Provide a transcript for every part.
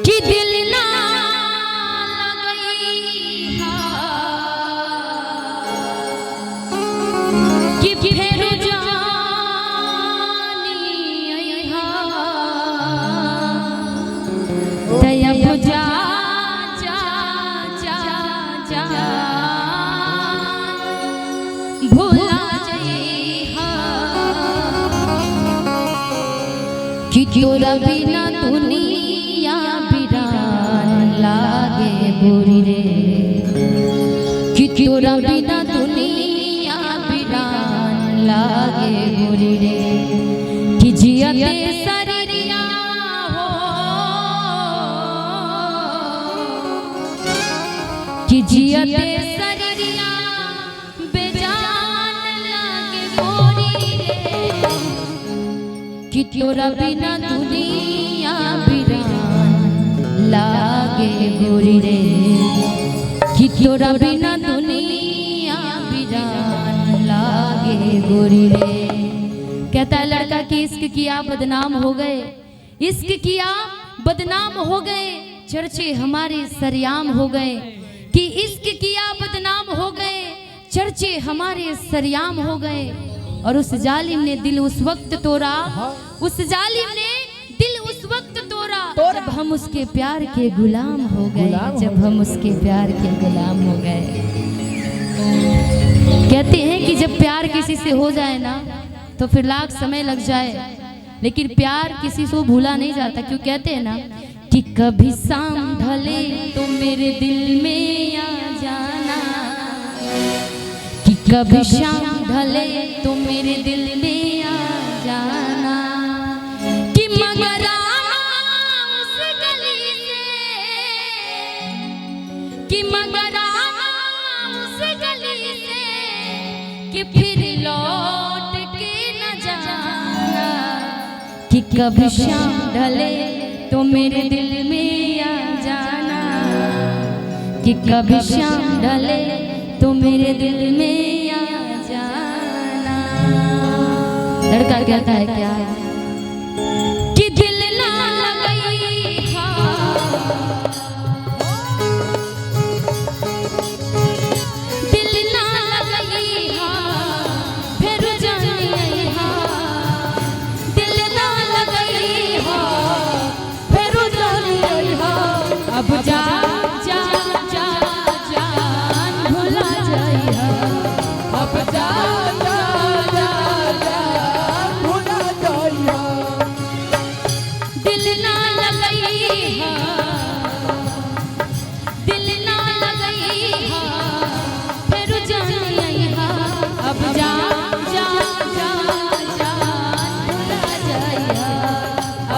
कि दिल ना लगई हा कि फेर जानी हा दया बुझा जा जा जा भूला जइहा कि तोरा बिना दुनिया बिरान लागे बुरी रे कि तोरा बिना दुनिया बिरान लागे बुरी रे कि जियते सरिया हो कि जियते सरिया बेजान लागे बुरी रे कि तोरा बिना दुनिया बिरान लागे बुरी रे कि तोरा बिना दुनिया बिरान लागे बुरी रे। कहता है लड़का कि इश्क किया बदनाम हो गए, इश्क किया बदनाम हो गए, चर्चे हमारे सरेआम हो गए कि इश्क किया बदनाम हो गए, चर्चे हमारे सरेआम हो गए। और उस जालिम ने दिल उस वक्त तोड़ा, उस जालिम ने दिल उस वक्त तोड़ा जब हम उसके प्यार के गुलाम हो गए, जब हम उसके प्यार के गुलाम हो गए। कहते हैं कि जब प्यार किसी से हो जाए ना तो फिर लाख समय लग जाए, लेकिन प्यार किसी से भूला नहीं जाता। क्यों कहते हैं ना कि कभी शाम ढले तो मेरे दिल में आ जाना, कि कभी शाम ढले तो मेरे दिल में आ जाना, कि मगर आना उस गली से, कि मगर आना उस गली से, कि फिर लौट के न जाना, कि कभी शाम ढले तो मेरे दिल में आ जाना, कि कभी शाम ढले तो मेरे दिल में आ जाना। लड़का कहता है क्या कि दिल ना लगई हा, दिल ना लगई हा फिर जानी हा, दिल ना लगई हा फिर जानी हा। अब जा जा जा जान भुला जाइहा, अब जा जा जा जान भुला जाइहा, दिल ना लगई हा, दिल ना लगई हा फिर जानी हा। अब जा जा जा जान भुला जाइहा,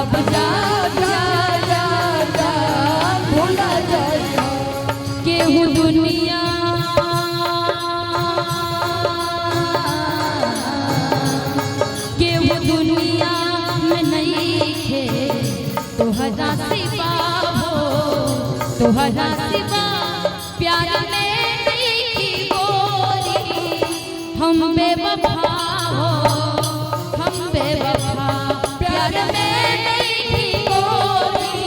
अब जा जा जा जान भुला जाइहा। केहू दुनिया केहू दुनिया में नहीं थे तोहरा सिवा हो, तोहरा सिवा प्यार में नहीं की गोरी, हम बेवफा हो, हम बेवफा प्यार में नहीं की गोरी,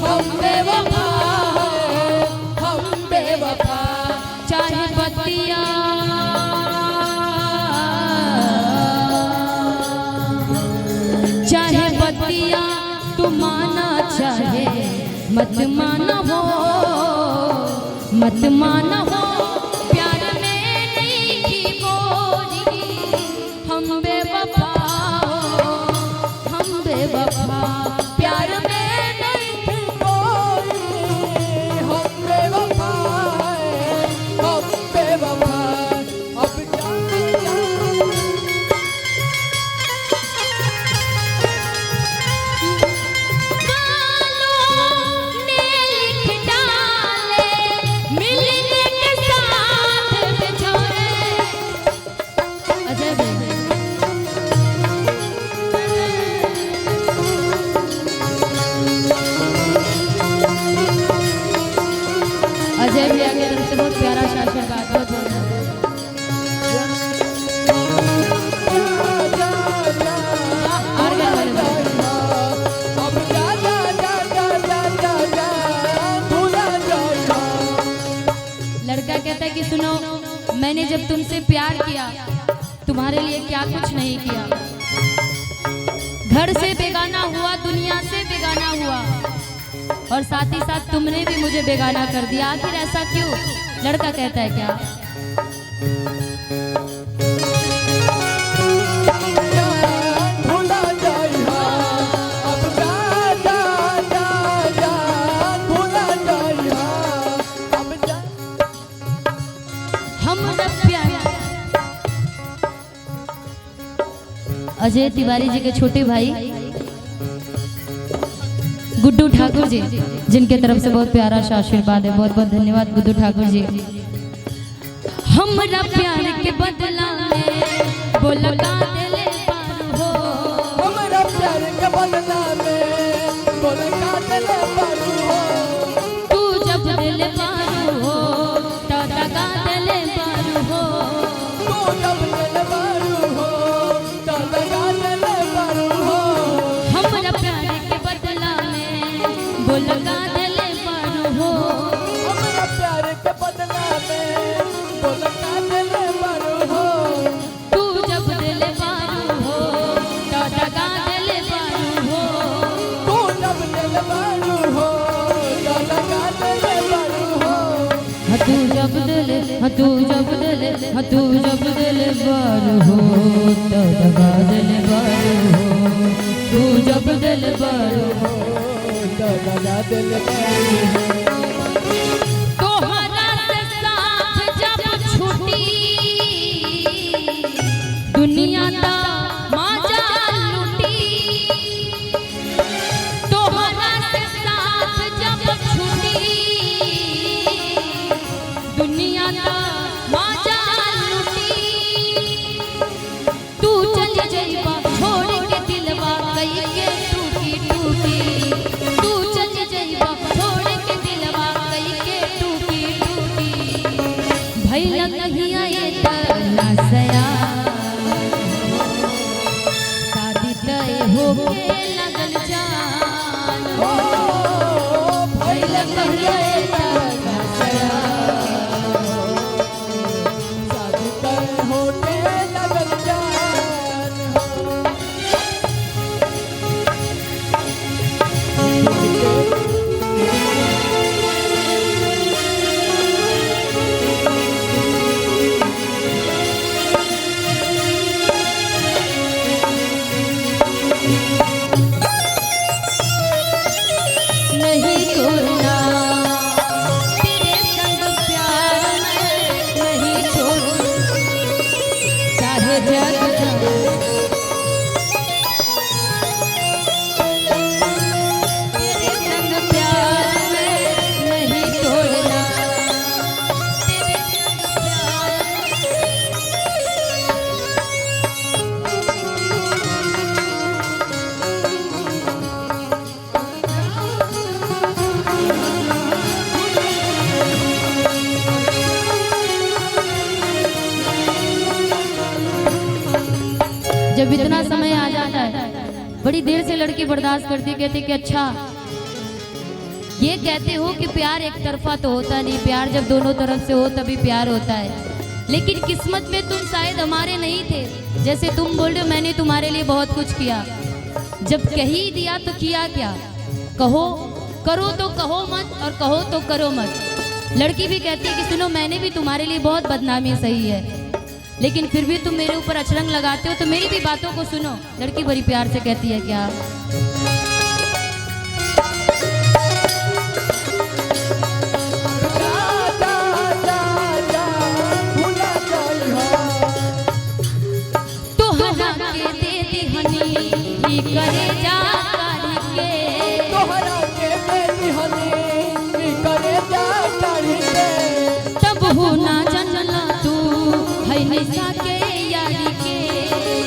हम बेवफा हो, हम बेवफा। चाहे बतिया चाहे बतिया तू माना चाहे मत माना हो, मत माना हो प्यार में नहीं की गोरी, हम बेवफा हो, हम बेवफा प्यार में नहीं की गोरी, हम बेवफा हम बेवफा। अब जा जा मैंने जब तुमसे प्यार किया तुम्हारे लिए क्या कुछ नहीं किया। घर से बेगाना हुआ, दुनिया से बेगाना हुआ, और साथ ही साथ तुमने भी मुझे बेगाना कर दिया। आखिर ऐसा क्यों? लड़का कहता है क्या? अजय तिवारी जी के छोटे भाई गुड्डू ठाकुर जी, जिनके तरफ से बहुत प्यारा सा आशीर्वाद है। बहुत बहुत धन्यवाद गुड्डू ठाकुर जी। हमरा प्यार के बदला में वो लगा दिले पार हो, हमरा प्यार के बदला में वो लगा दिले पार हो। तू जब दिल पार हो तो लगा दिले पार हो, तू जब दिल पार हो तो लगा दिले पार हो। हमरा प्यार के बदला में वो लगा दिले पार हो, हमरा प्यार के बदला में वो लगा दिले पार हो। तू जब दिल पार हो तो लगा दिले पार हो, तू जब दिल पार हो तो लगा दिले पार हो। तू जब दिल, तू जब दिल, तू जब दिल बार हो तो लगा दिल बार हो, तू जब दिल बार हो तो लगा दिले पार हो। तोहरा से साथ जब छूटी दुनिया दा माजा लूटी, तोहरा से साथ जब छूटी दुनिया दा माजा लूटी। तू चल जइबा छोड़ के दिलवा कई के टूटी टूटी, तू चल जइबा छोड़ के दिलवा कई के टूटी टूटी। भइला कहिया ये तरना सया शादी तय होके लगल जान हो, भइला कहिया ये तरना सया शादी तय होके लगल जान हो। नहीं छोड़ना तेरे संग प्यार में, नहीं छोड़ना चाहे जग जाए। तेरे संग प्यार में नहीं छोड़ना, तेरे संग प्यार जब इतना समय आ जाता है, बड़ी देर से लड़की बर्दाश्त करती, कहती कि अच्छा ये कहते हो कि प्यार एक तरफा तो होता नहीं, प्यार जब दोनों तरफ से हो तभी प्यार होता है। लेकिन किस्मत में तुम शायद हमारे नहीं थे। जैसे तुम बोल रहे हो मैंने तुम्हारे लिए बहुत कुछ किया, जब कह ही दिया तो किया क्या? कहो करो तो कहो मत, और कहो तो करो मत। लड़की भी कहती है कि सुनो मैंने भी तुम्हारे लिए बहुत बदनामी सही है, लेकिन फिर भी तुम मेरे ऊपर अचरंग लगाते हो, तो मेरी भी बातों को सुनो। लड़की बड़ी प्यार से कहती है क्या? तोहरा के दे दिहनी ई करे जा करके, तोहरा के दे दिहनी ई करे जा करके। तब हो ना जनला तू है निशा के यारी के,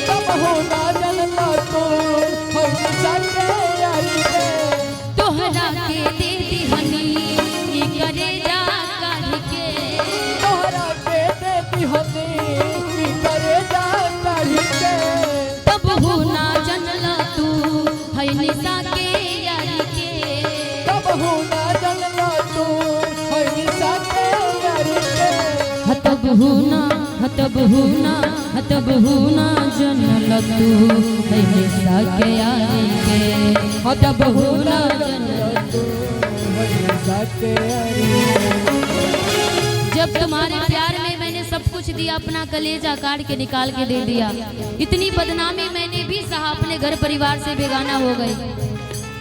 तब हो ना जनला तू है निशा के यारी के। तोहरा के दे दिहनी ई करे जा करके, तोहरा के दे दिहनी ई करे जा करके। तब हो ना जनला तू है निशा के यारी के, तब हो ना जनला तू है निशा के यारी के। तब हो ना तब हुना जनल तू है साके आने के तब हुना जनल तू है साके आने। जब तुम्हारे प्यार में मैंने सब कुछ दिया, अपना कलेजा काट के निकाल के दे दिया, इतनी बदनामी मैंने भी सहा, अपने घर परिवार से बेगाना हो गए,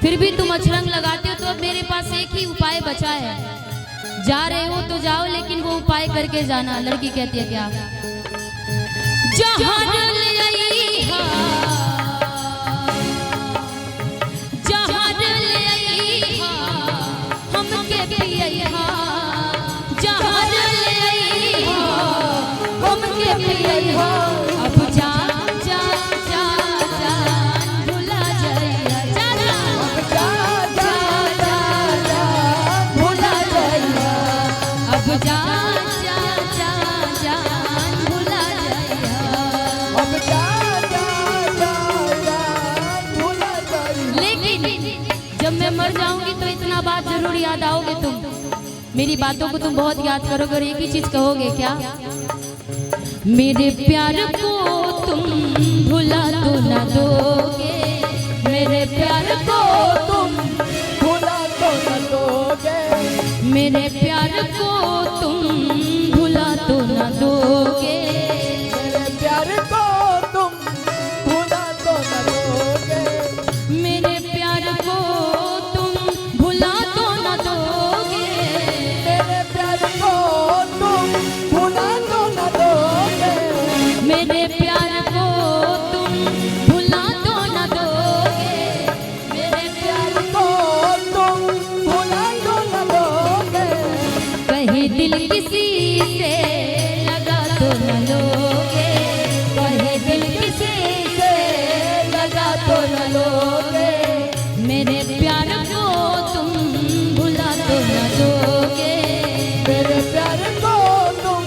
फिर भी तुम अछरंग लगाते हो। तो अब मेरे पास एक ही उपाय बचा है, जा रहे हो तो जाओ, लेकिन वो उपाय करके जाना। लड़की कहती है क्या? जहां हमके पिया, जहां हमके पिया, अब जा जा जा जा भुला जाइया, जा अब जा जा जा जा भुला जाइया, अब जा जा जा जा भुला जाइया, अब जा जा जा जा भुला जाइया। लेकिन जब मैं मर जाऊंगी तो इतना बात जरूर याद आओगे तुम, मेरी बातों को तुम बहुत याद करोगे और एक ही चीज कहोगे क्या? मेरे प्यार को तुम भुला तो ना दोगे, मेरे प्यार को तुम भुला तो न दोगे, मेरे प्यार को तुम भुला तो ना दोगे, मेरे प्यार को तुम भुला तो न दोगे, मेरे प्यार को तुम भुला तो ना दोगे, मेरे प्यार को तुम भुला तो न दोगे, मेरे प्यार को तुम भुला तो ना दोगे, मेरे प्यार को तुम भुला तो न दोगे, कहीं दिल किसी से लगा तो न लोगे, कहीं दिल किसी से लगा तो न लोगे, मेरे प्यार को तुम भुला तो न दोगे, मेरे प्यार को तुम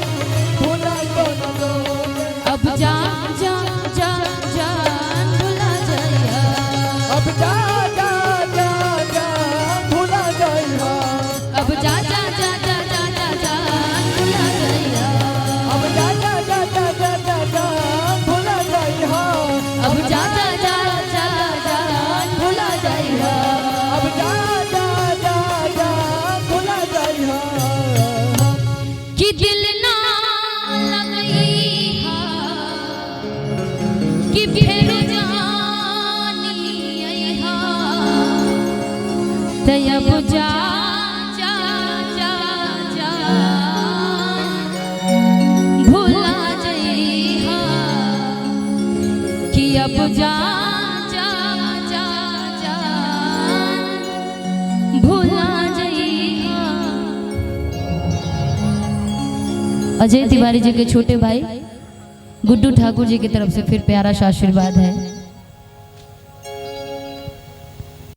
भुला तो न दोगे, अब जा जा जा जा भुला जाइया, अब जा जा जा जा भुला जाइया, अब जा जा जा जा जा जा जा भुला जाइया, अब जा जा जा जा जा जा जा भुला जाइया, अब जा जा जा जा जा भुला जाइया, अब जा जा जा जा भुला जाइया। कि दिल ना लगई हा, कि फिर जानी आई हा, तब जा जा जा जा भुला जइहा, कि अब जा जा जा जा भुला जइहा। अजय तिवारी जी के छोटे भाई गुड्डू ठाकुर जी की तरफ से फिर प्यारा सा आशीर्वाद है।